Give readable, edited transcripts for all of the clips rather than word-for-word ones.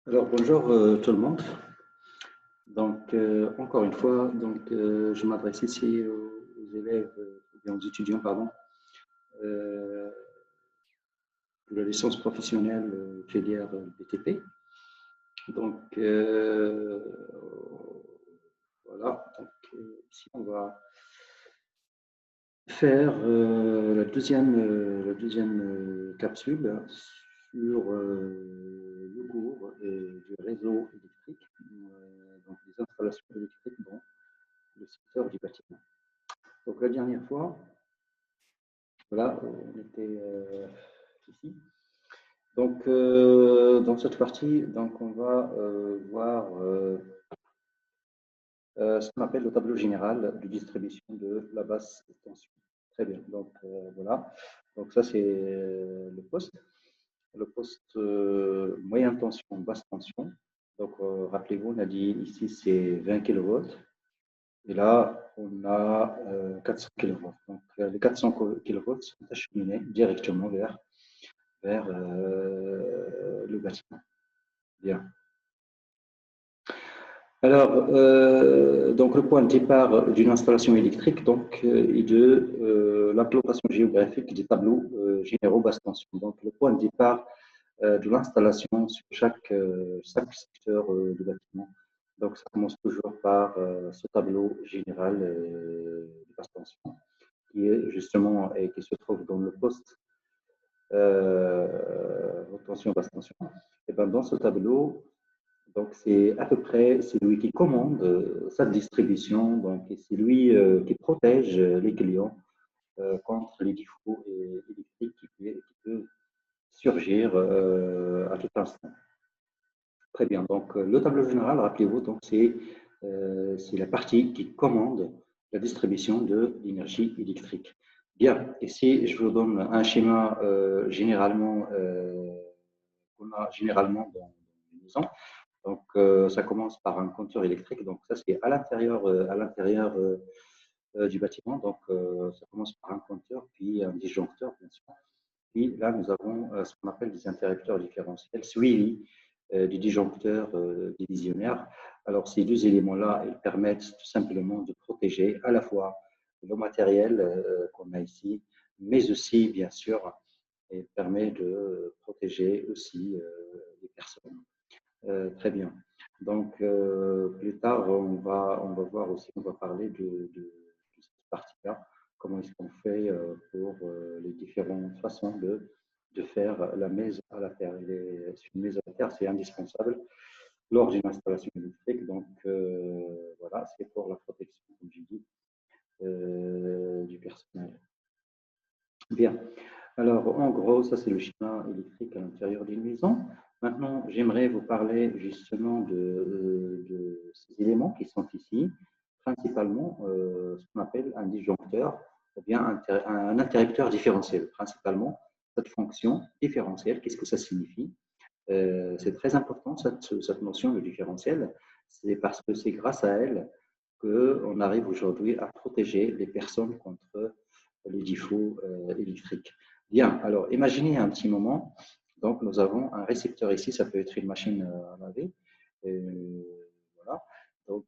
Alors bonjour tout le monde. Encore une fois, je m'adresse ici aux élèves, ou bien aux étudiants, pardon, euh, de la licence professionnelle filière BTP. Donc euh, voilà. Ici on va faire la deuxième capsule sur le cours du réseau électrique, donc des installations électriques dans le secteur du bâtiment. Donc la dernière fois, voilà, on était ici. Dans cette partie, on va voir ce qu'on appelle le tableau général de distribution de la basse tension. Très bien. Voilà. Donc ça c'est le poste. Le poste moyenne tension, basse tension. Rappelez-vous, on a dit ici c'est 20 kV. Et là, on a 400 kV. Les 400 kV sont acheminés directement vers le bâtiment. Bien. Le point de départ d'une installation électrique est de l'implantation géographique des tableaux généraux basse tension. Donc, le point de départ de l'installation sur chaque secteur du bâtiment. Donc, ça commence toujours par ce tableau général de basse tension qui est justement et qui se trouve dans le poste haute tension, basse tension. Et ben, dans ce tableau, donc c'est à peu près celui qui commande sa distribution, donc c'est lui qui protège les clients contre les défauts électriques qui peuvent surgir à tout instant. Très bien. Le tableau général, rappelez-vous, c'est la partie qui commande la distribution de l'énergie électrique. Bien. Ici, je vous donne un schéma qu'on a généralement dans les maisons. Ça commence par un compteur électrique. Donc, ça, c'est à l'intérieur du bâtiment. Ça commence par un compteur, puis un disjoncteur, bien sûr. Puis là, nous avons ce qu'on appelle des interrupteurs différentiels suivis du disjoncteur divisionnaire. Alors, ces deux éléments-là, ils permettent tout simplement de protéger à la fois le matériel qu'on a ici, mais aussi, bien sûr, il permet de protéger aussi les personnes. Très bien. Plus tard, on va voir aussi, on va parler de cette partie-là, comment est-ce qu'on fait pour les différentes façons de faire la mise à la terre. Une mise à la terre, c'est indispensable lors d'une installation électrique. Voilà, c'est pour la protection, comme j'ai dit, du personnel. Bien. Alors, en gros, ça, c'est le schéma électrique à l'intérieur d'une maison. Maintenant, j'aimerais vous parler justement de ces éléments qui sont ici, principalement ce qu'on appelle un disjoncteur ou bien un interrupteur différentiel. Principalement, cette fonction différentielle, qu'est-ce que ça signifie? C'est très important, cette notion de différentiel. C'est parce que c'est grâce à elle qu'on arrive aujourd'hui à protéger les personnes contre les défauts électriques. Bien, alors imaginez un petit moment. Donc, nous avons un récepteur ici, ça peut être une machine à laver. Voilà. Nous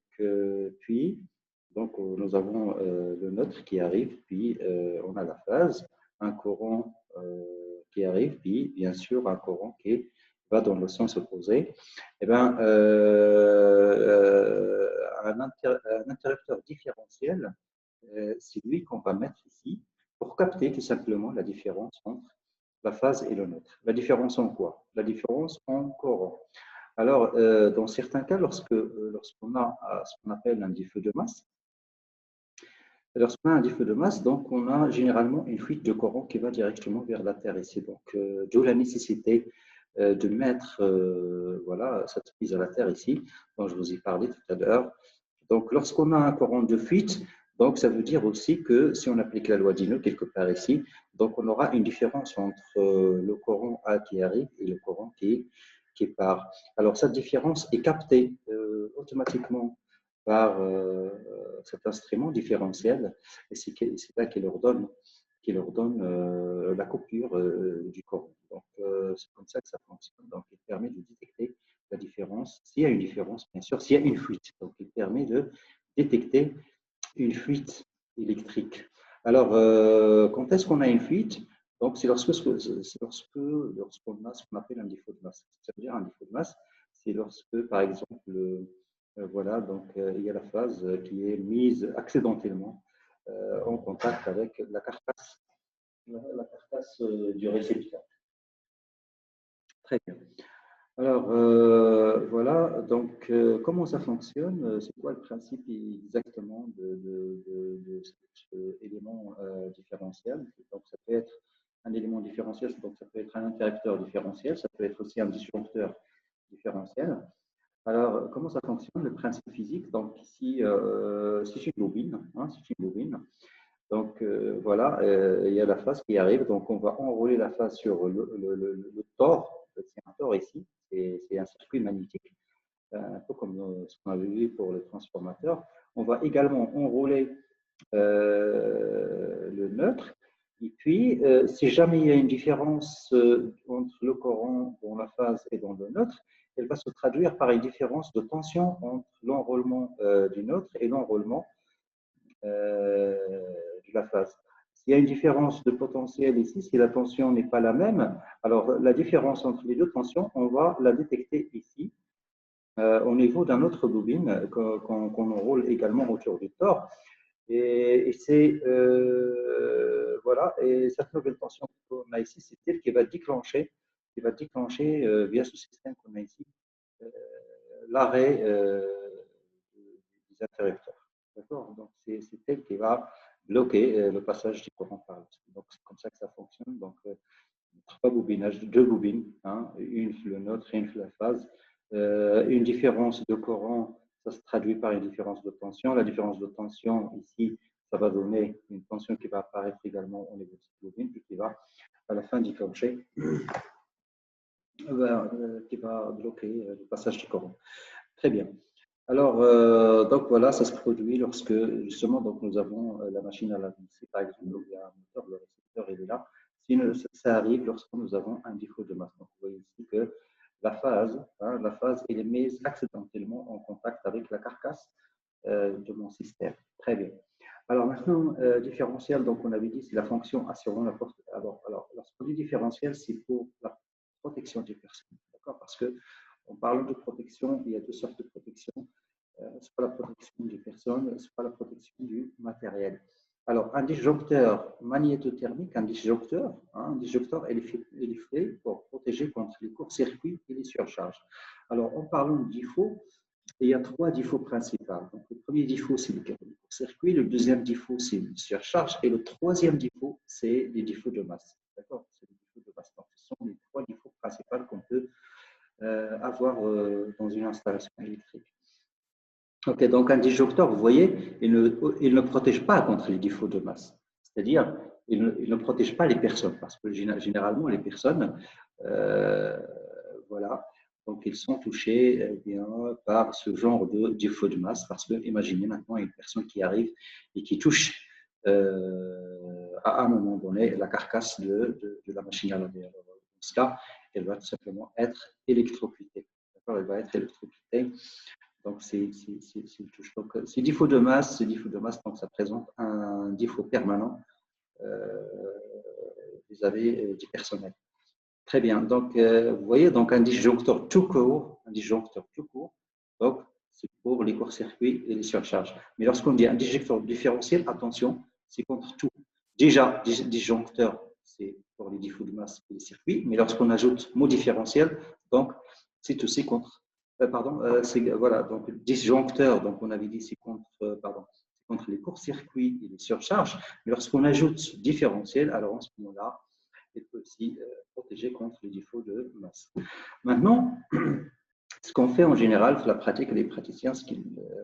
avons le neutre qui arrive, puis on a la phase, un courant qui arrive, puis bien sûr un courant qui va dans le sens opposé. Eh bien, un interrupteur différentiel, c'est lui qu'on va mettre ici pour capter tout simplement la différence entre la phase et le neutre. La différence en quoi? La différence en courant. Alors, dans certains cas, lorsqu'on a ce qu'on appelle un défaut de masse, lorsqu'on a un défaut de masse, donc on a généralement une fuite de courant qui va directement vers la Terre ici. D'où la nécessité de mettre voilà, cette prise à la Terre ici, dont je vous ai parlé tout à l'heure. Donc, lorsqu'on a un courant de fuite, donc ça veut dire aussi que si on applique la loi d'Ineux quelque part ici, donc on aura une différence entre le courant A qui arrive et le courant qui part. Alors, cette différence est captée automatiquement par cet instrument différentiel et c'est là qu'il leur donne la coupure du courant. C'est comme ça que ça fonctionne. Donc, il permet de détecter la différence s'il y a une différence, bien sûr, s'il y a une fuite. Donc, il permet de détecter une fuite électrique. Alors, quand est-ce qu'on a une fuite? Donc, c'est lorsqu'on a ce qu'on appelle un défaut de masse. Ça veut dire un défaut de masse, c'est lorsque, par exemple, voilà, donc il y a la phase qui est mise accidentellement en contact avec la carcasse du récepteur. Très bien. Alors, voilà, donc comment ça fonctionne? C'est quoi le principe exactement de cet élément différentiel? Donc, ça peut être un élément différentiel, donc ça peut être un interrupteur différentiel, ça peut être aussi un disjoncteur différentiel. Alors, comment ça fonctionne? Le principe physique, donc ici, c'est une bobine, hein, c'est une bobine. Donc, voilà, il y a la phase qui arrive, donc on va enrouler la phase sur le tore, c'est un tore ici, c'est un circuit magnétique, un peu comme ce qu'on avait vu pour le transformateur. On va également enrouler le neutre. Et puis, si jamais il y a une différence entre le courant dans la phase et dans le neutre, elle va se traduire par une différence de tension entre l'enroulement du neutre et l'enroulement de la phase. S'il y a une différence de potentiel ici, si la tension n'est pas la même, alors la différence entre les deux tensions, on va la détecter ici au niveau d'un autre bobine qu'on enroule également autour du tore. Et c'est voilà, et cette nouvelle tension qu'on a ici, c'est elle qui va déclencher via ce système qu'on a ici l'arrêt des interrupteurs. D'accord? Donc c'est elle qui va bloquer le passage du courant par là. Donc c'est comme ça que ça fonctionne. Donc trois bobinages, deux bobines, hein, une le neutre et une la phase. Une différence de courant, ça se traduit par une différence de tension. La différence de tension, ici, ça va donner une tension qui va apparaître également au niveau de cette bobine, puis qui va, à la fin, déclencher, qui va bloquer le passage du courant. Très bien. Alors, donc voilà, ça se produit lorsque, justement, donc nous avons la machine à laver. Si par exemple, il y a un moteur, le récepteur il est là. Ça arrive lorsque nous avons un défaut de masse. Donc, vous voyez ici que la phase, elle est mise accidentellement en contact avec la carcasse de mon système. Très bien. Alors maintenant, différentiel, donc on avait dit, c'est la fonction assurant la porte. Alors lorsqu'on dit différentiel, c'est pour la protection des personnes. D'accord? Parce que en parlant de protection, il y a deux sortes de protection. Ce n'est pas la protection des personnes, ce n'est pas la protection du matériel. Alors, un disjoncteur magnétothermique, un disjoncteur, il est fait pour protéger contre les courts-circuits et les surcharges. Alors, en parlant de défauts, il y a trois défauts principaux. Donc, le premier défaut, c'est le court-circuit, le deuxième défaut, c'est la surcharge, et le troisième défaut, c'est les défauts de masse. D'accord? C'est les défauts de masse. Donc, ce sont les trois défauts principaux qu'on peut avoir dans une installation électrique. Ok, donc un disjoncteur, vous voyez, il ne protège pas contre les défauts de masse. C'est-à-dire, il ne protège pas les personnes, parce que généralement, les personnes, voilà, donc ils sont touchés bien, par ce genre de défaut de masse, parce que imaginez maintenant une personne qui arrive et qui touche à un moment donné la carcasse de la machine à laver. Alors, dans ce cas, elle va tout simplement être électrocutée. Elle va être électrocutée. Donc, c'est une touche. Donc, c'est défaut de masse, donc ça présente un défaut permanent vis-à-vis du personnel. Très bien. Donc, vous voyez, donc un disjoncteur tout court, donc c'est pour les courts-circuits et les surcharges. Mais lorsqu'on dit un disjoncteur différentiel, attention, c'est contre tout. Déjà, disjoncteur, c'est pour les défauts de masse et les circuits, mais lorsqu'on ajoute mot différentiel, donc c'est aussi contre. Voilà, donc disjoncteur, donc on avait dit c'est contre les courts-circuits et les surcharges. Mais lorsqu'on ajoute différentiel, alors en ce moment-là, il peut aussi protéger contre les défauts de masse. Maintenant, ce qu'on fait en général, la pratique, les praticiens, ce qu'ils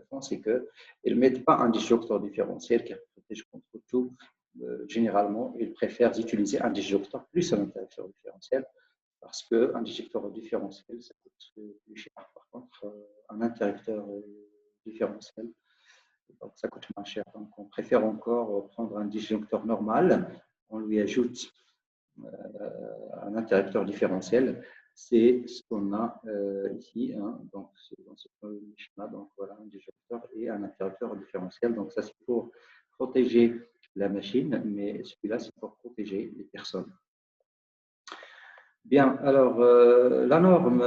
font, c'est qu'ils ne mettent pas un disjoncteur différentiel qui protège contre tout. Généralement, ils préfèrent utiliser un disjoncteur plus un interrupteur différentiel parce qu'un disjoncteur différentiel, ça coûte plus cher. Par contre, un interrupteur différentiel, donc ça coûte moins cher. Donc, on préfère encore prendre un disjoncteur normal, on lui ajoute un interrupteur différentiel c'est ce qu'on a ici. Hein, donc, dans ce schéma, donc voilà, un disjoncteur et un interrupteur différentiel. Donc, ça, c'est pour protéger la machine, mais celui-là, c'est pour protéger les personnes. Bien, alors, la norme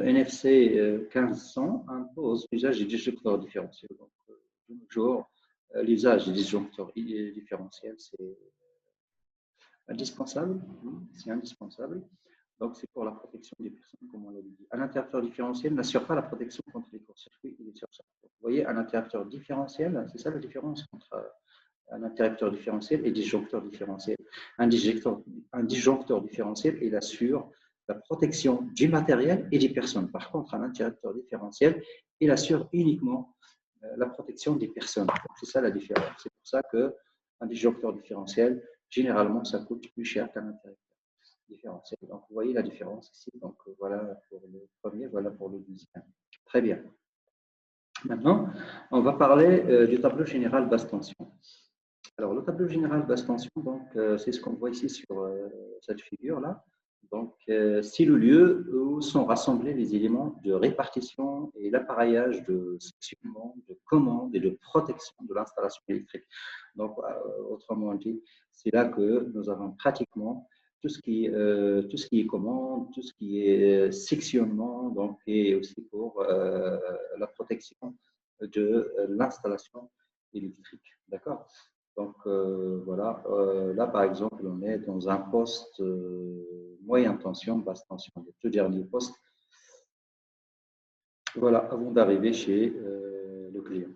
NFC 1500 impose l'usage des disjoncteurs différentiels. Donc, de nos jours, l'usage des disjoncteurs différentiels, c'est indispensable. C'est indispensable. Donc, c'est pour la protection des personnes, comme on l'a dit. Un interrupteur différentiel n'assure pas la protection contre les courts-circuits et les surcharges. Vous voyez, un interrupteur différentiel, c'est ça la différence entre un interrupteur différentiel et disjoncteur différentiel. Un disjoncteur différentiel, il assure la protection du matériel et des personnes. Par contre, un interrupteur différentiel, il assure uniquement la protection des personnes. C'est ça la différence. C'est pour ça qu'un disjoncteur différentiel, généralement, ça coûte plus cher qu'un interrupteur différentiel. Donc, vous voyez la différence ici. Donc, voilà pour le premier, voilà pour le deuxième. Très bien. Maintenant, on va parler du tableau général basse tension. Alors, le tableau général basse tension, c'est ce qu'on voit ici sur cette figure-là. Donc, c'est le lieu où sont rassemblés les éléments de répartition et l'appareillage de sectionnement, de commande et de protection de l'installation électrique. Donc, autrement dit, c'est là que nous avons pratiquement tout ce qui est commande, tout ce qui est sectionnement, donc, et aussi pour la protection de l'installation électrique. D'accord? Donc, voilà, là, par exemple, on est dans un poste moyenne tension, basse tension, les deux derniers postes. Voilà, avant d'arriver chez le client.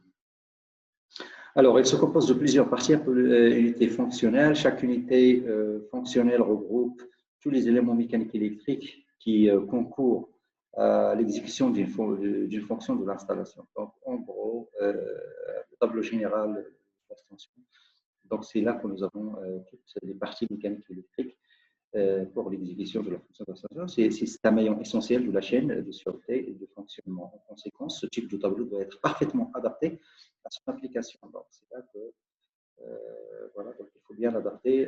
Alors, il se compose de plusieurs parties, unités fonctionnelles. Chaque unité fonctionnelle regroupe tous les éléments mécaniques électriques qui concourent à l'exécution d'une fonction de l'installation. Donc, en gros, le tableau général de basse tension. Donc, c'est là que nous avons toutes les parties mécaniques électriques pour l'exécution de la fonction d'installation. C'est un maillon essentiel de la chaîne de sûreté et de fonctionnement. En conséquence, ce type de tableau doit être parfaitement adapté à son application. Donc, c'est là que voilà, donc il faut bien l'adapter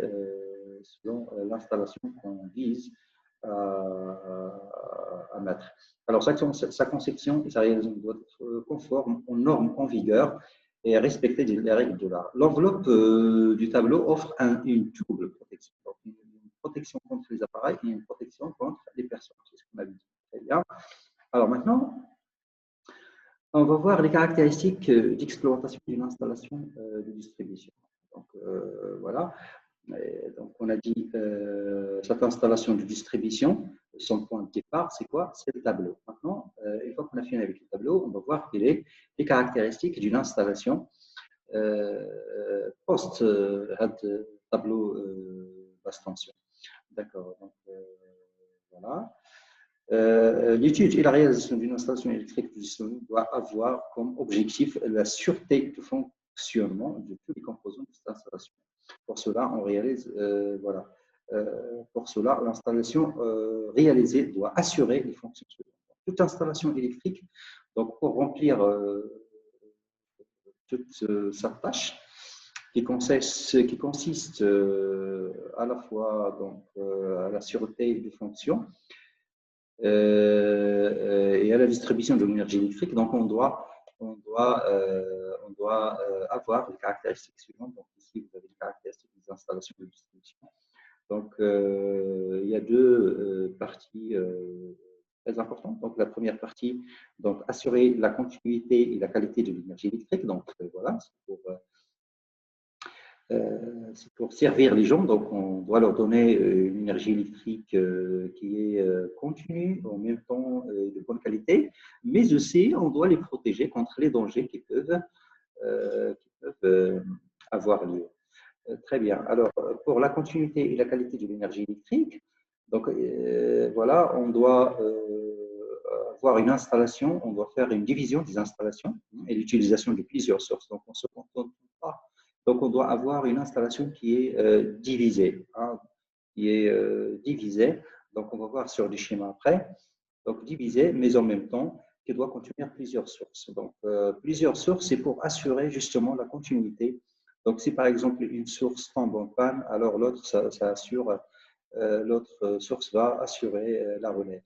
selon l'installation qu'on vise à mettre. Alors, sa conception et sa réalisation doit être conforme aux normes en vigueur et respecter les règles de l'art. L'enveloppe du tableau offre une double protection. Donc, une protection contre les appareils et une protection contre les personnes. C'est ce qu'on a vu. Très bien. Alors maintenant, on va voir les caractéristiques d'exploitation d'une installation de distribution. Donc, voilà. Donc, on a dit cette installation de distribution, son point de départ, c'est quoi? C'est le tableau. Maintenant, une fois qu'on a fini avec le tableau, on va voir quelles sont les caractéristiques d'une installation post-tableau basse tension. D'accord. Donc, voilà. L'étude et la réalisation d'une installation électrique de distribution doit avoir comme objectif la sûreté de fonctionnement de tous les composants de cette installation. Pour cela, on réalise, voilà. Pour cela, l'installation réalisée doit assurer les fonctions suivantes. Toute installation électrique, donc pour remplir toute sa tâche, qui consiste à la fois donc, à la sûreté de fonction et à la distribution de l'énergie électrique. Donc, on doit avoir les caractéristiques suivantes. Donc, ici, vous avez les caractéristiques des installations de distribution. Donc, il y a deux parties très importantes. Donc, la première partie, donc, assurer la continuité et la qualité de l'énergie électrique. Donc, voilà, c'est pour servir les gens. Donc, on doit leur donner une énergie électrique qui est continue, en même temps de bonne qualité, mais aussi, on doit les protéger contre les dangers qui peuvent avoir lieu. Très bien. Alors, pour la continuité et la qualité de l'énergie électrique, donc voilà, on doit avoir une installation, on doit faire une division des installations et l'utilisation de plusieurs sources. Donc, on ne se contente pas. Donc, on doit avoir une installation qui est divisée, hein, divisée. Donc, on va voir sur les schémas après. Donc, divisée, mais en même temps, qui doit contenir plusieurs sources. Donc, plusieurs sources, c'est pour assurer justement la continuité. Donc, si par exemple une source tombe en panne, alors l'autre, ça assure l'autre source va assurer la relève.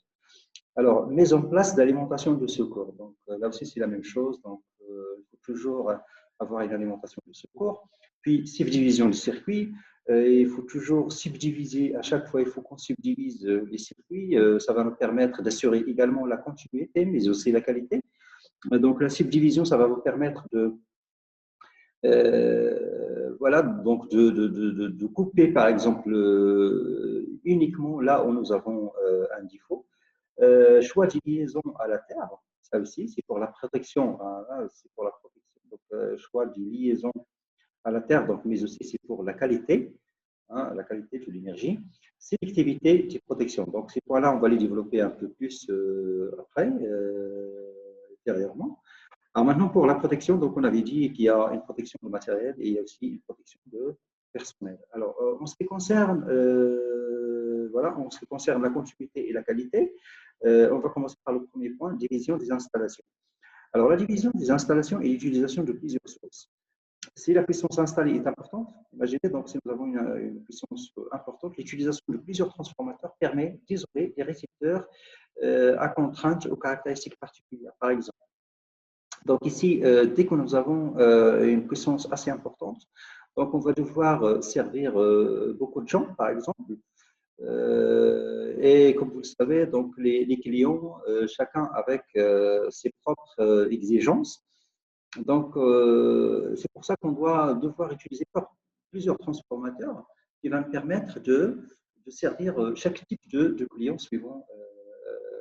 Alors, mise en place d'alimentation de secours. Donc, là aussi, c'est la même chose. Donc, il faut toujours avoir une alimentation de secours. Puis, subdivision du circuit. Il faut toujours subdiviser. À chaque fois, il faut qu'on subdivise les circuits. Ça va nous permettre d'assurer également la continuité, mais aussi la qualité. Donc, la subdivision, ça va vous permettre de voilà, donc de couper, par exemple, uniquement là où nous avons un défaut. Choix de liaison à la terre, ça aussi, c'est pour la protection. Hein, c'est pour la protection. Donc, choix de liaison à la terre, donc, mais aussi c'est pour la qualité de l'énergie. Sélectivité de protection. Donc, ces points-là, on va les développer un peu plus après, ultérieurement. Alors maintenant, pour la protection, donc on avait dit qu'il y a une protection de matériel et il y a aussi une protection de personnel. Alors, en ce qui concerne, voilà, en ce qui concerne la continuité et la qualité, on va commencer par le premier point, division des installations. Alors, la division des installations et l'utilisation de plusieurs sources. Si la puissance installée est importante, imaginez donc si nous avons une puissance importante, l'utilisation de plusieurs transformateurs permet d'isoler les récepteurs à contrainte aux caractéristiques particulières. Par exemple, donc ici, dès que nous avons une puissance assez importante, donc on va devoir servir beaucoup de gens, par exemple. Et comme vous le savez, donc les clients, chacun avec ses propres exigences. Donc, c'est pour ça qu'on doit devoir utiliser plusieurs transformateurs qui vont me permettre de servir chaque type de client suivant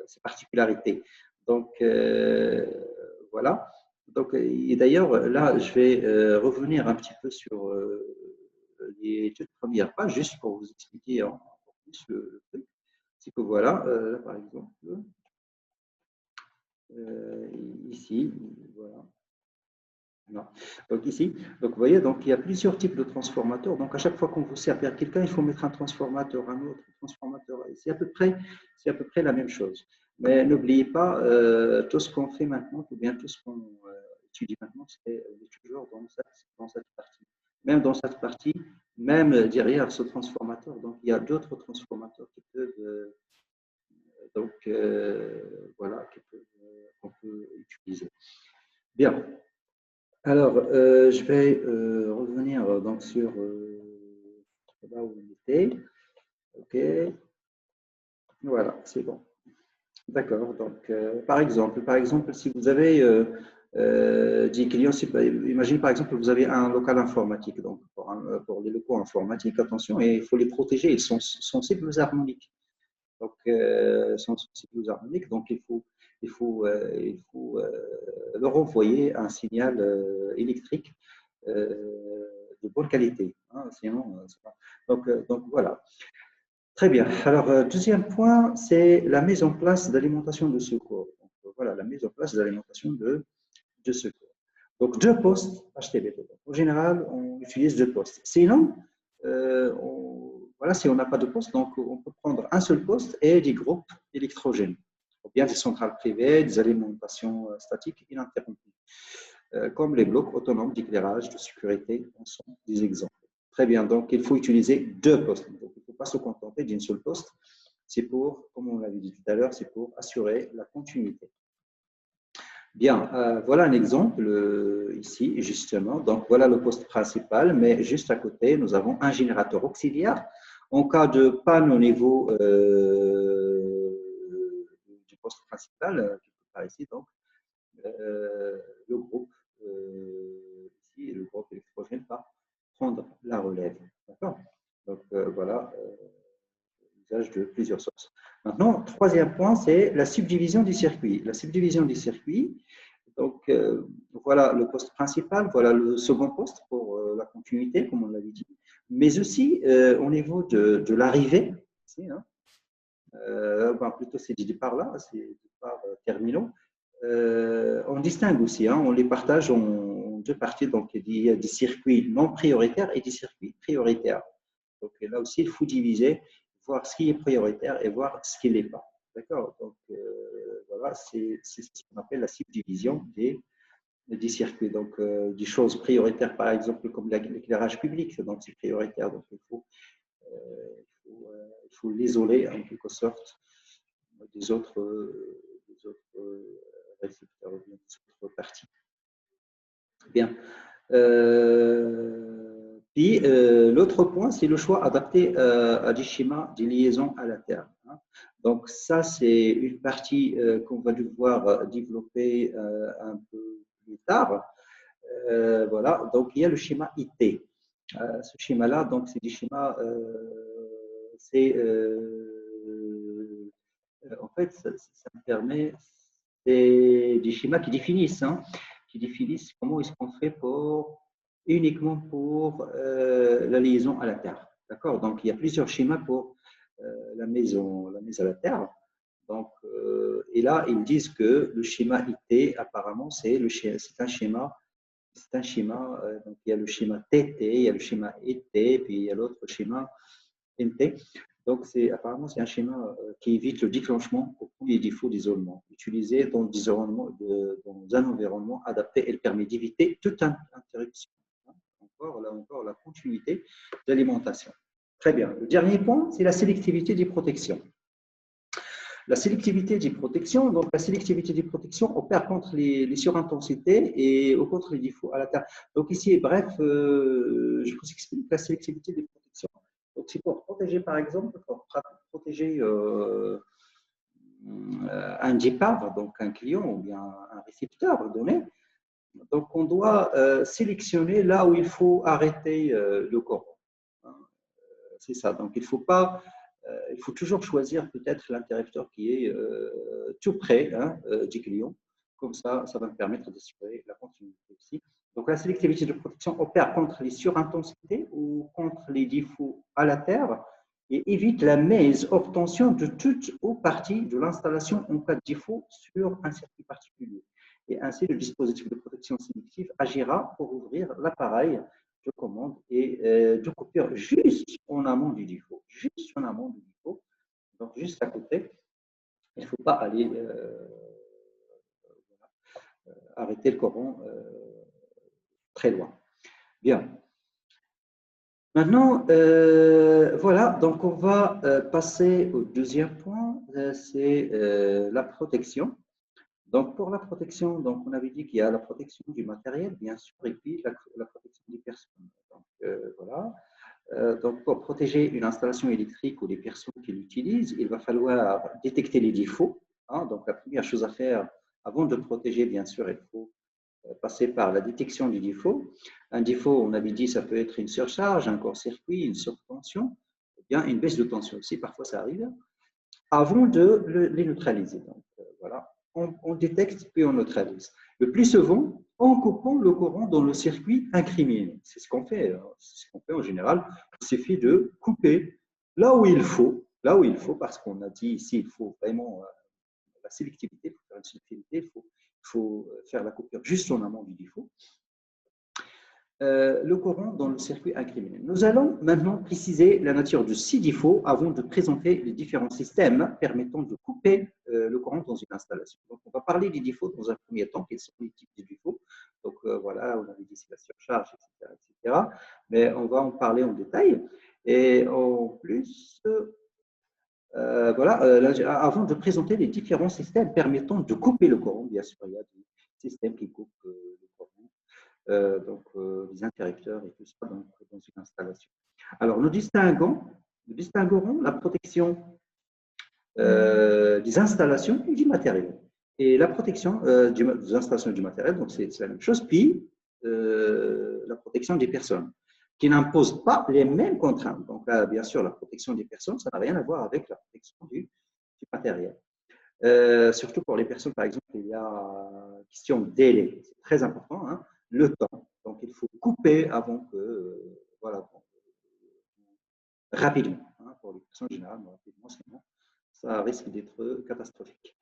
ses particularités. Donc, voilà. Donc, et d'ailleurs, là, je vais revenir un petit peu sur les toutes premières pages, juste pour vous expliquer encore plus le truc. C'est que voilà, là, par exemple, ici, voilà. Non. Donc ici, donc vous voyez, donc il y a plusieurs types de transformateurs. Donc à chaque fois qu'on vous sert vers quelqu'un, il faut mettre un transformateur, un autre transformateur. C'est à peu près la même chose. Mais n'oubliez pas, tout ce qu'on fait maintenant, ou bien tout ce qu'on étudie maintenant, c'est toujours dans cette partie. Même dans cette partie, même derrière ce transformateur, donc il y a d'autres transformateurs qui peuvent, voilà, qu'on peut utiliser. Bien. Alors, je vais revenir donc sur là où on était. OK. Voilà, c'est bon. D'accord. Donc, par exemple, si vous avez 10 clients, imaginez par exemple que vous avez un local informatique. Donc, pour les locaux informatiques, attention, et il faut les protéger. Ils sont sensibles aux harmoniques. Donc, sont sensibles aux harmoniques. Donc, il faut leur envoyer un signal électrique de bonne qualité. Hein, sinon, donc, voilà. Très bien. Alors, deuxième point, c'est la mise en place d'alimentation de secours. Donc, voilà, la mise en place d'alimentation de secours. Donc, deux postes HTB. En général, on utilise deux postes. Sinon, voilà, si on n'a pas de poste, donc on peut prendre un seul poste et des groupes électrogènes, ou bien des centrales privées, des alimentations statiques ininterrompues, comme les blocs autonomes d'éclairage de sécurité en sont des exemples. Très bien, donc il faut utiliser deux postes. Donc, il ne faut pas se contenter d'une seule poste. C'est pour, comme on l'avait dit tout à l'heure, c'est pour assurer la continuité. Bien, voilà un exemple ici, justement. Donc, voilà le poste principal, mais juste à côté, nous avons un générateur auxiliaire. En cas de panne au niveau du poste principal, par ici, donc, le groupe ici, le groupe électrogène va prendre la relève. D'accord. Donc, voilà l'usage de plusieurs sources. Maintenant, troisième point, c'est la subdivision du circuit. La subdivision du circuit, donc voilà le poste principal, voilà le second poste pour la continuité, comme on l'avait dit, mais aussi au niveau de l'arrivée, hein, plutôt c'est du départ là, c'est du départ terminaux. On distingue aussi, hein, on les partage en deux parties, donc il y a des circuits non prioritaires et des circuits prioritaires. Donc là aussi, il faut diviser, voir ce qui est prioritaire et voir ce qui ne l'est pas. D'accord. Donc voilà, c'est ce qu'on appelle la subdivision des circuits. Donc des choses prioritaires, par exemple, comme l'éclairage public, donc c'est prioritaire. Donc il faut il faut l'isoler en quelque sorte des autres, récepteurs, des autres parties. Bien. Puis, l'autre point, c'est le choix adapté à des schémas de liaison à la Terre. Hein. Donc, ça, c'est une partie qu'on va devoir développer un peu plus tard. Voilà, donc il y a le schéma IT. Ce schéma-là, donc, c'est des schémas, en fait, ça me permet, c'est des schémas qui définissent comment est-ce qu'on fait uniquement pour la liaison à la Terre. D'accord. Donc, il y a plusieurs schémas pour la mise à la Terre. Donc, et là, ils disent que le schéma IT, apparemment, c'est un schéma. C'est un schéma. Donc, il y a le schéma TT, il y a le schéma ET, puis il y a l'autre schéma NT. Donc, apparemment, c'est un schéma qui évite le déclenchement au premier défaut d'isolement. Utilisé dans un environnement adapté, elle permet d'éviter toute interruption. Là encore, la continuité d'alimentation. Très bien. Le dernier point, c'est la sélectivité des protections. La sélectivité des protections, donc la sélectivité des protections opère contre les surintensités et contre les défauts à la Terre. Donc ici, bref, je vous explique la sélectivité des protections. Donc c'est pour protéger, par exemple, pour protéger un départ, donc un client ou bien un récepteur donné. Donc on doit sélectionner là où il faut arrêter le courant. C'est ça. Donc il faut toujours choisir peut-être l'interrupteur qui est tout près du client. Comme ça va me permettre d'assurer la continuité aussi. Donc la sélectivité de protection opère contre les surintensités ou contre les défauts à la terre et évite la mise hors tension de toute ou partie de l'installation en cas de défaut sur un circuit particulier. Et ainsi, le dispositif de protection sélective agira pour ouvrir l'appareil de commande et de coupure juste en amont du défaut. Juste en amont du défaut. Donc, juste à côté. Il ne faut pas aller arrêter le courant très loin. Bien. Maintenant, voilà, donc on va passer au deuxième point, c'est la protection. Donc, pour la protection, donc, on avait dit qu'il y a la protection du matériel, bien sûr, et puis la protection des personnes. Donc, voilà. Donc, pour protéger une installation électrique ou les personnes qui l'utilisent, il va falloir détecter les défauts. Hein. Donc, la première chose à faire, avant de protéger, bien sûr, il faut passer par la détection du défaut. Un défaut, on avait dit, ça peut être une surcharge, un court-circuit, une surtension, ou bien une baisse de tension aussi, parfois ça arrive, avant de les neutraliser. Donc, voilà. On détecte puis on neutralise. Le plus souvent, en coupant le courant dans le circuit incriminé. C'est ce qu'on fait. C'est ce qu'on fait en général. Il suffit de couper là où il faut, parce qu'on a dit ici, il faut vraiment la sélectivité. Pour faire une sélectivité, il faut faire la coupure juste en amont du défaut. Le courant dans le circuit incriminé. Nous allons maintenant préciser la nature de ces défauts avant de présenter les différents systèmes permettant de couper le courant dans une installation. Donc, on va parler des défauts dans un premier temps, quels sont les types de défauts. Donc, voilà, on avait dit c'est la surcharge, etc., mais on va en parler en détail. Et en plus, voilà, avant de présenter les différents systèmes permettant de couper le courant, bien sûr, il y a des systèmes qui coupent le courant. Donc les interrupteurs et tout ça dans une installation. Alors, nous distinguerons la protection des installations et du matériel. Et la protection des installations et du matériel, donc c'est la même chose, puis la protection des personnes, qui n'impose pas les mêmes contraintes. Donc là, bien sûr, la protection des personnes, ça n'a rien à voir avec la protection du matériel. Surtout pour les personnes, par exemple, il y a question de délai. C'est très important, hein, le temps. Donc, il faut couper avant que, voilà, rapidement. Hein, pour les personnes généralement, rapidement, sinon, ça risque d'être catastrophique.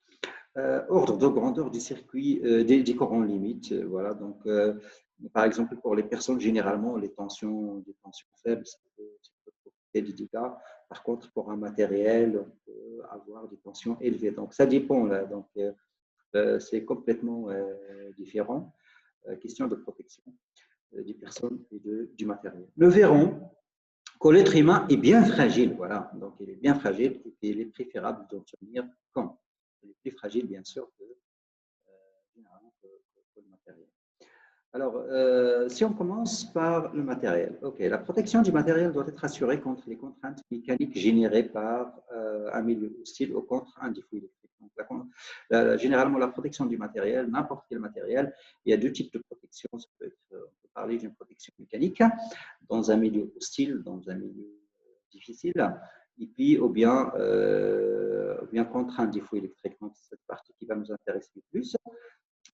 Ordre de grandeur du circuit, des courants limites. Voilà, donc, par exemple, pour les personnes, généralement, des tensions faibles, ça peut provoquer des dégâts. Par contre, pour un matériel, on peut avoir des tensions élevées. Donc, ça dépend. Là. Donc, c'est complètement différent. Question de protection des personnes et du matériel. Nous verrons que l'être humain est bien fragile, voilà. Donc, il est bien fragile et il est préférable d'en tenir compte. Il est plus fragile, bien sûr, généralement que le matériel. Alors, si on commence par le matériel, ok, la protection du matériel doit être assurée contre les contraintes mécaniques générées par un milieu hostile ou contre un défaut électrique. Donc, généralement, la protection du matériel, n'importe quel matériel, il y a deux types de protection. On peut parler d'une protection mécanique dans un milieu hostile, dans un milieu difficile, et puis ou bien contre un défaut électrique. Donc, c'est cette partie qui va nous intéresser le plus.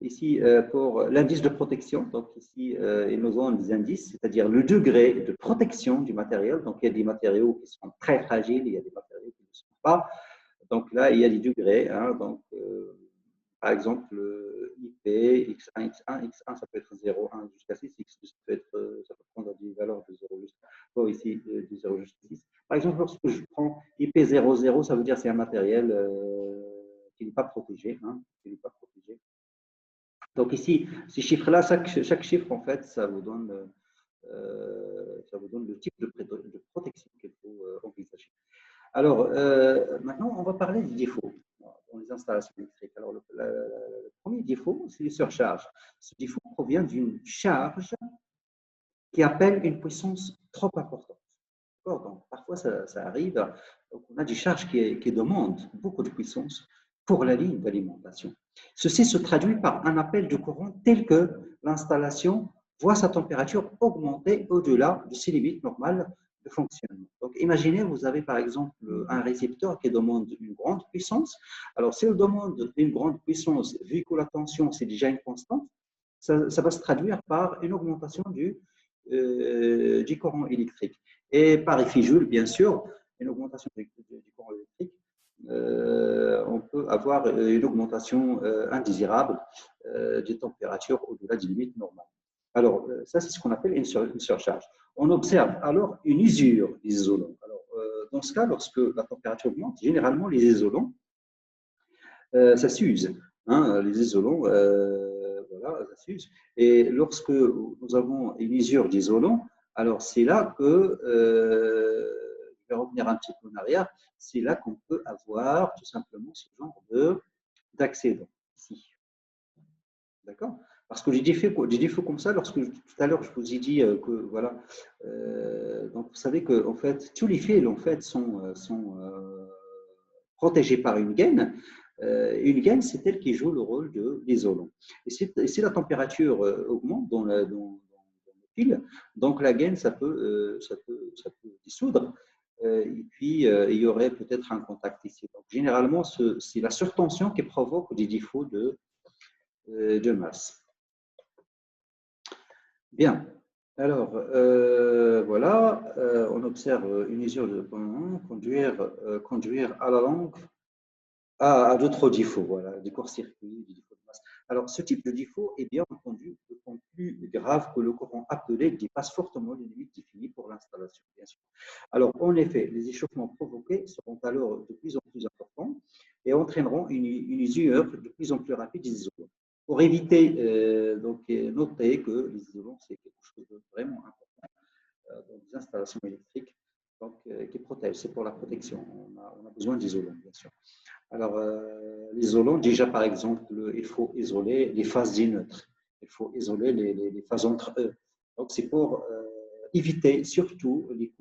Ici, pour l'indice de protection, donc ici, ils nous ont des indices, c'est-à-dire le degré de protection du matériel. Donc, il y a des matériaux qui sont très fragiles, il y a des matériaux qui ne le sont pas. Donc là, il y a des degrés. Hein, donc, par exemple, IP, X1, X1, X1, ça peut être 0, 1 jusqu'à 6, X2, ça peut prendre des valeurs de 0 jusqu'à ici, de 0 jusqu'à 6. Par exemple, lorsque je prends IP00, ça veut dire que c'est un matériel qui n'est pas protégé. Hein, qui n'est pas protégé. Donc ici, ces chiffres-là, chaque chiffre, en fait, ça vous donne le type de protection qu'il faut envisager. Alors, maintenant, on va parler des défauts dans les installations électriques. Alors, le premier défaut, c'est les surcharges. Ce défaut provient d'une charge qui appelle une puissance trop importante. Donc, parfois, ça arrive. Donc, on a des charges qui demandent beaucoup de puissance pour la ligne d'alimentation. Ceci se traduit par un appel de courant tel que l'installation voit sa température augmenter au-delà de ses limites normales de fonctionnement. Donc, imaginez, vous avez par exemple un récepteur qui demande une grande puissance. Alors, s'il demande une grande puissance, vu que la tension, c'est déjà une constante, ça va se traduire par une augmentation du courant électrique. Et par effet Joule, bien sûr, une augmentation du courant électrique, on peut avoir une augmentation indésirable des températures au-delà des limites normales. Alors, ça, c'est ce qu'on appelle une surcharge. On observe alors une usure des isolants. Alors, dans ce cas, lorsque la température augmente, généralement, les isolants, ça s'use. Hein, les isolants, voilà, ça s'use. Et lorsque nous avons une usure d'isolant, alors c'est là que, je vais revenir un petit peu en arrière, c'est là qu'on peut avoir tout simplement ce genre d'accident ici. D'accord? Parce que des défauts comme ça, lorsque tout à l'heure je vous ai dit que voilà, donc vous savez que en fait tous les fils en fait sont protégés par une gaine. Une gaine, c'est elle qui joue le rôle de l'isolant. Et si la température augmente dans le fil, donc la gaine, ça peut dissoudre. Et puis, il y aurait peut-être un contact ici. Donc, généralement, c'est la surtension qui provoque des défauts de masse. Bien. Alors, voilà, on observe une usure de conduire à la longue à d'autres défauts, voilà, des court-circuits, des défauts de masse. Alors, ce type de défaut est bien entendu d'autant plus grave que le courant appelé dépasse fortement les limites définies pour l'installation, bien sûr. Alors, en effet, les échauffements provoqués seront alors de plus en plus importants et entraîneront une usure de plus en plus rapide des isolants. Pour éviter, donc, noter que les isolants, c'est quelque chose de vraiment important dans les installations électriques, donc, qui protègent. C'est pour la protection. On a besoin d'isolants, bien sûr. Alors, l'isolant, déjà, par exemple, il faut isoler les phases neutres. Il faut isoler les phases entre eux. Donc, c'est pour éviter surtout les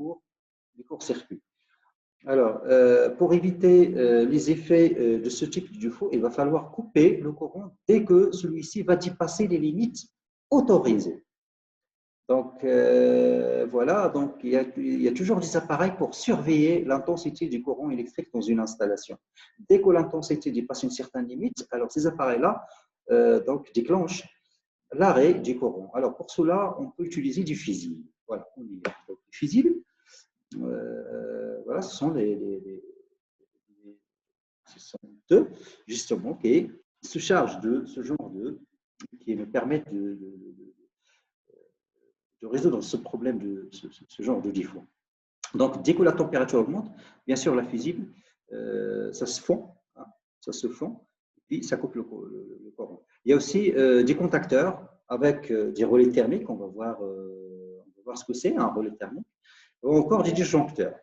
courts-circuits. Alors, pour éviter les effets de ce type de défaut, il va falloir couper le courant dès que celui-ci va dépasser les limites autorisées. Donc, voilà, donc il y a toujours des appareils pour surveiller l'intensité du courant électrique dans une installation. Dès que l'intensité dépasse une certaine limite, alors ces appareils-là donc déclenchent l'arrêt du courant. Alors, pour cela, on peut utiliser du fusible. Voilà, on y est. Donc, le fusible, voilà, ce sont deux, justement, qui se chargent de ce genre qui me permettent de résoudre ce problème de ce genre de défaut. Donc, dès que la température augmente, bien sûr, la fusible, ça se fond, hein, et puis ça coupe le courant. Il y a aussi des contacteurs avec des relais thermiques. On va voir ce que c'est, un relais thermique. ou encore des disjoncteurs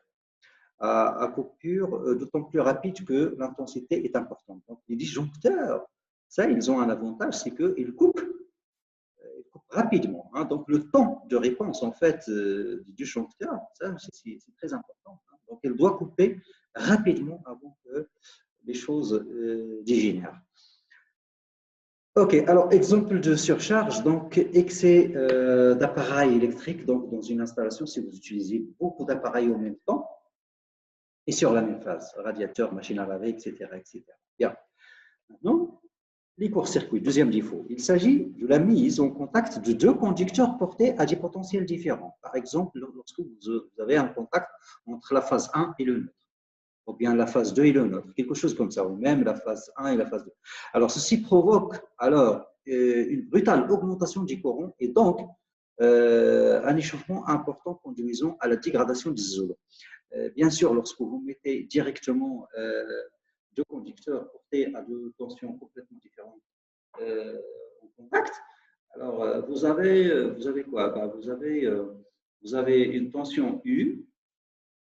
à coupure d'autant plus rapide que l'intensité est importante. Donc, les disjoncteurs, ça, ils ont un avantage, c'est qu'ils coupent rapidement. Hein. Donc, le temps de réponse, en fait, du disjoncteur, ça, c'est très important. Hein. Donc, elle doit couper rapidement avant que les choses dégénèrent. OK, alors exemple de surcharge, donc excès d'appareils électriques, donc dans une installation, si vous utilisez beaucoup d'appareils en même temps et sur la même phase, radiateur, machine à laver, etc. etc. Bien. Maintenant, les courts-circuits, deuxième défaut. Il s'agit de la mise en contact de deux conducteurs portés à des potentiels différents. Par exemple, lorsque vous avez un contact entre la phase 1 et le neutre, ou bien la phase 2 et le neutre, quelque chose comme ça, ou même la phase 1 et la phase 2. Alors, ceci provoque alors une brutale augmentation du courant et donc un échauffement important conduisant à la dégradation des isolants. Bien sûr, lorsque vous mettez directement deux conducteurs portés à deux tensions complètement différentes en contact, alors vous avez quoi? Ben, vous avez une tension U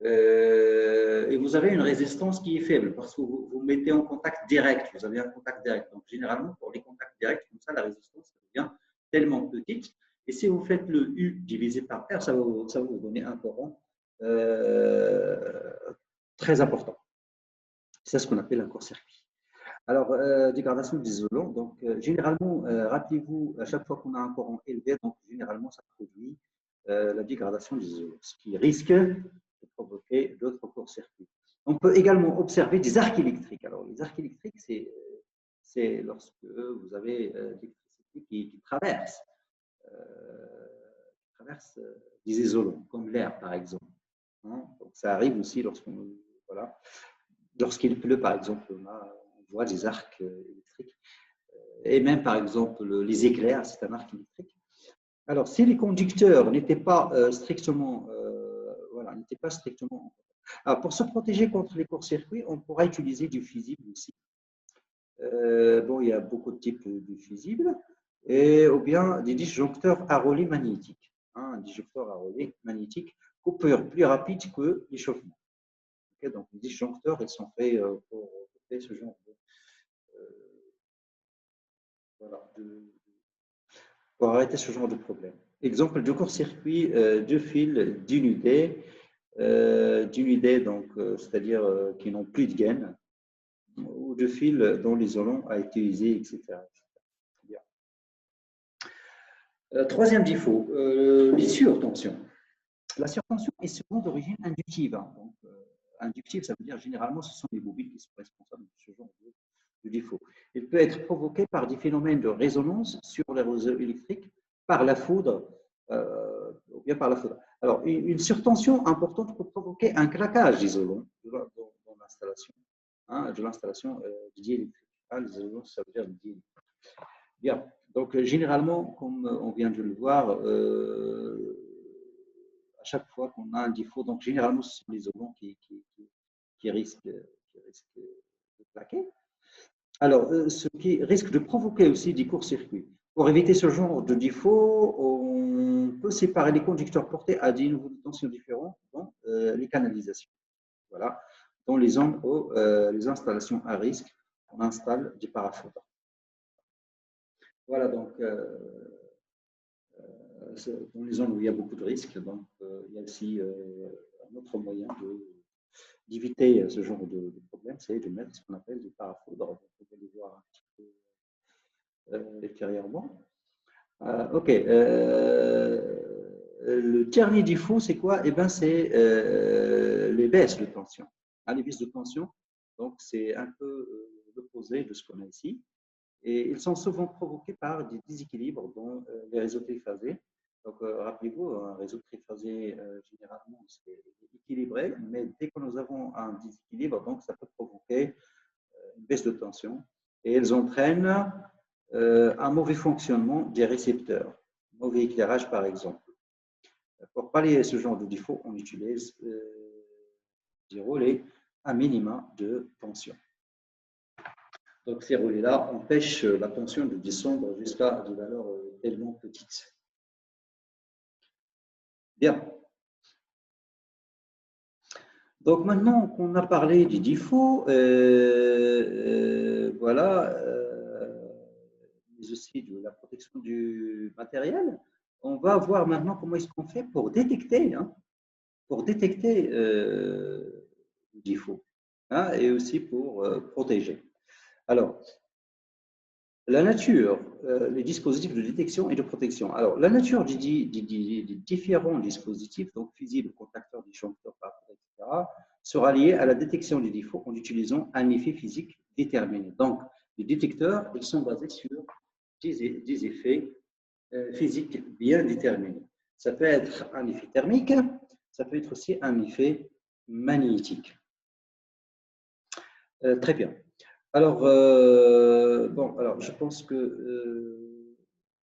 et vous avez une résistance qui est faible parce que vous mettez en contact direct, vous avez un contact direct. Donc, généralement, pour les contacts directs, comme ça, la résistance devient tellement petite. Et si vous faites le U divisé par R, ça va vous donner un courant très important. C'est ce qu'on appelle un court-circuit. Alors, dégradation des isolants. Donc, généralement, rappelez-vous, à chaque fois qu'on a un courant élevé, donc généralement, ça produit la dégradation des isolants, ce qui risque de provoquer d'autres courts-circuits. On peut également observer des arcs électriques. Alors, les arcs électriques, c'est lorsque vous avez l'électricité qui traverse des isolants, comme l'air, par exemple. Hein. Donc, ça arrive aussi voilà, lorsqu'il pleut, par exemple, on voit des arcs électriques. Et même, par exemple, les éclairs, c'est un arc électrique. Alors, si les conducteurs n'étaient pas strictement, voilà, n'étaient pas strictement. Alors, pour se protéger contre les courts-circuits, on pourra utiliser du fusible aussi. Bon, il y a beaucoup de types de fusibles, ou bien des disjoncteurs à relais magnétiques. Hein, un disjoncteur à relais magnétique coupure plus rapide que l'échauffement. Okay, donc, les disjoncteurs, ils sont faits pour couper ce genre voilà, pour arrêter ce genre de problème. Exemple de court-circuit de fils dénudés, donc c'est-à-dire qui n'ont plus de gaine, ou de fils dont l'isolant a été usé, etc. Bien. Troisième défaut, les surtensions. La surtension est souvent d'origine inductive. Hein, donc, inductive, ça veut dire généralement ce sont les bobines qui sont responsables de ce genre de défaut. Il peut être provoqué par des phénomènes de résonance sur les réseaux électriques, par la foudre, ou bien par la foudre. Alors, une surtension importante peut provoquer un craquage d'isolants dans l'installation, hein, de l'installation diélectrique. Hein, l'isolant, ça veut dire diélectrique. Bien. Donc, généralement, comme on vient de le voir, à chaque fois qu'on a un défaut, donc généralement, ce sont les isolants qui risquent de plaquer. Alors, ce qui risque de provoquer aussi des courts-circuits. Pour éviter ce genre de défaut, on peut séparer les conducteurs portés à des niveaux de tension différents dans les canalisations. Voilà. Dans les zones où les installations à risque, on installe des parafoudres. Voilà, donc, dans les zones où il y a beaucoup de risques, donc, il y a aussi un autre moyen d'éviter ce genre de problème, c'est de mettre ce qu'on appelle des parafoudres. Vous pouvez les voir un petit peu ultérieurement. OK. Le dernier défaut, c'est quoi? Eh bien, c'est les baisses de tension. Hein, les baisses de tension, donc c'est un peu l'opposé de ce qu'on a ici. Et ils sont souvent provoqués par des déséquilibres dans les réseaux triphasés. Donc, rappelez-vous, un réseau triphasé, généralement, c'est équilibré, mais dès que nous avons un déséquilibre, donc ça peut provoquer une baisse de tension et elles entraînent un mauvais fonctionnement des récepteurs, mauvais éclairage par exemple. Pour pallier ce genre de défaut, on utilise des relais à minima de tension. Donc, ces relais-là empêchent la tension de descendre jusqu'à des valeurs tellement petites. Bien. Donc maintenant qu'on a parlé des défauts, voilà, mais aussi de la protection du matériel, on va voir maintenant comment est-ce qu'on fait pour détecter le défaut, hein, et aussi pour protéger. Alors, la nature, les dispositifs de détection et de protection. Alors, la nature des différents dispositifs, donc fusibles, contacteurs, disjoncteurs, etc., sera liée à la détection des défauts en utilisant un effet physique déterminé. Donc, les détecteurs, ils sont basés sur des effets physiques bien déterminés. Ça peut être un effet thermique, ça peut être aussi un effet magnétique. Très bien. Alors, bon, alors je pense que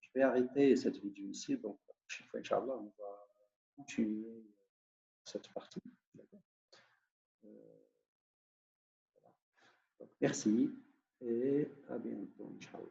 je vais arrêter cette vidéo ici. Donc, la prochaine fois, Inch'Allah, on va continuer cette partie. Euh, voilà. Donc, merci et à bientôt, Inch'Allah.